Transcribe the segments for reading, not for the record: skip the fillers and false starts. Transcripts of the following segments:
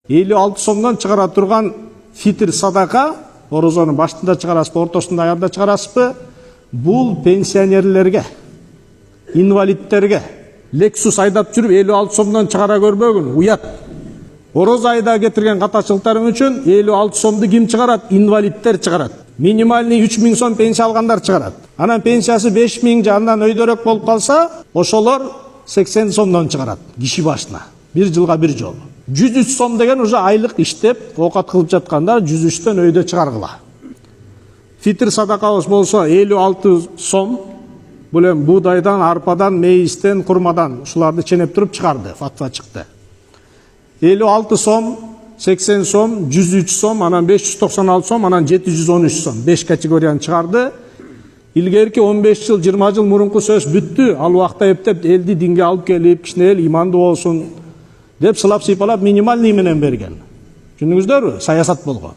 56 сомдон чыгара турган фитр садака, орозонун башында чыгарасызбы, ортосунда, аярда чыгарасызбы? Бул пенсионерлерге, инвалидтерге, Lexus айдап жүрүп 56 сомдон чыгара көрбөгүн, уят. Ороз айда кетирген катачылыктарың үчүн 56 сомду ким чыгарат? Инвалидтер чыгарат. Минимальный 3000 сом пенсия алгандар чыгарат. Анан пенсиясы 5000 же андан өйдөрөөк болуп калса, ошолор 80 сомдон чыгарат киши башына. Бир жылга бир жолу. 103 сом деген уже айлык иштеп, оокат кылып жатканда 103төн өйдө чыгаргыла. Фитр садакабыз болсо 56 сом. Бул эми буудайдан, арпадан, мейистен, курмадан ушуларды ченеп туруп чыгарды, фатва чыкты. 56 сом, 80 сом, 103 сом, анан 596 сом, анан 713 сом. 5 категорияны чыгарды. Илгерки 15 жыл, 20 жыл мурунку сөз бүттү. Ал убакта эптеп элди динге алып келип, кичине эл имандуу болсун деп сылап сыйпалап минимальный менен берген. Түшүндүңүздөрбү? Саясат болгон.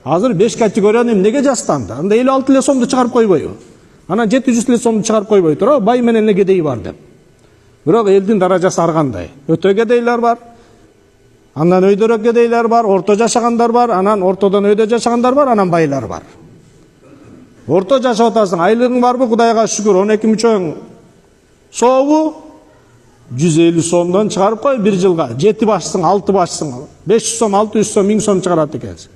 Азыр 5 категорияны эмнеге жастанды? Анда 56 эле сомду чыгарып койбойбу? Анан 700 эле сомду чыгарып койбой туруп, бай менен эле кедей бар деп. Бирок элдин даражасы ар кандай? Өтө кедейлер бар. Андан өйдөрөөк кедейлер бар, орто жашагандар бар, анан ортодон өйдө жашагандар бар, анан байлар бар. Орто жашап атасың, айлыгың барбы? Кудайга шүгүр, 12 мүчөң сообу 150 сомдон чыгарып кой бир жылга. 7 башсың, 6 башсың, 500 сом, 600 сом, 1000 сом чыгарат экенсиң.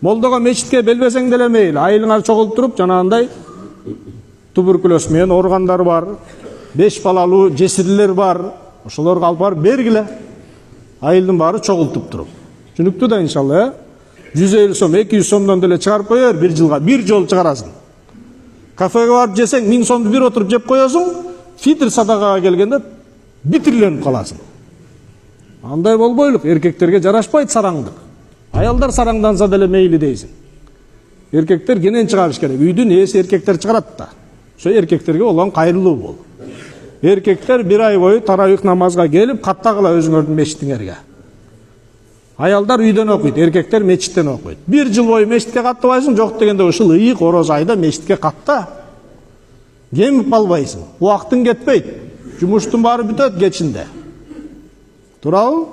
Молдого мечитке белбесең деле мейли, айылыңар чогулуп туруп, жанагындай туберкулез менен ооругандар бар, 5 балалуу жесирлер бар, ошолорго алып барып бергиле. Айылдын баары чогултуп туруп. Түшүнүктүү да иншалла, 150 сом, 200 сомдон деле чыгарып коер, бир жылга бир жол чыгарасың. Кафеге барып жесең 1000 сомду бир отуруп жеп коесуң, фитр садакага келгенде битирленип каласың. Андай болбойлук, эркектерге жарашпайт сараңдык. Аялдар сараңданса деле мейли дейсиң. Эркектер кенен чыгарыш керек. Үйдүн ээси эркектер чыгарат да. Ошо эркектерге болгон кайрылуу бол. Эркектер бир ай бою таравих намазга келип каттагыла өзүңөрдүн мечитиңерге. Аялдар үйдөн окуйт, эркектер мечиттен окуйт. Бир жыл бою мечитке каттабайсың, жок дегенде ушул ыйык ороз айда мечитке катта. Кемип калбайсың. Убактың кетпейт. Жумуштун баары бүтөт кечинде. Туурабы?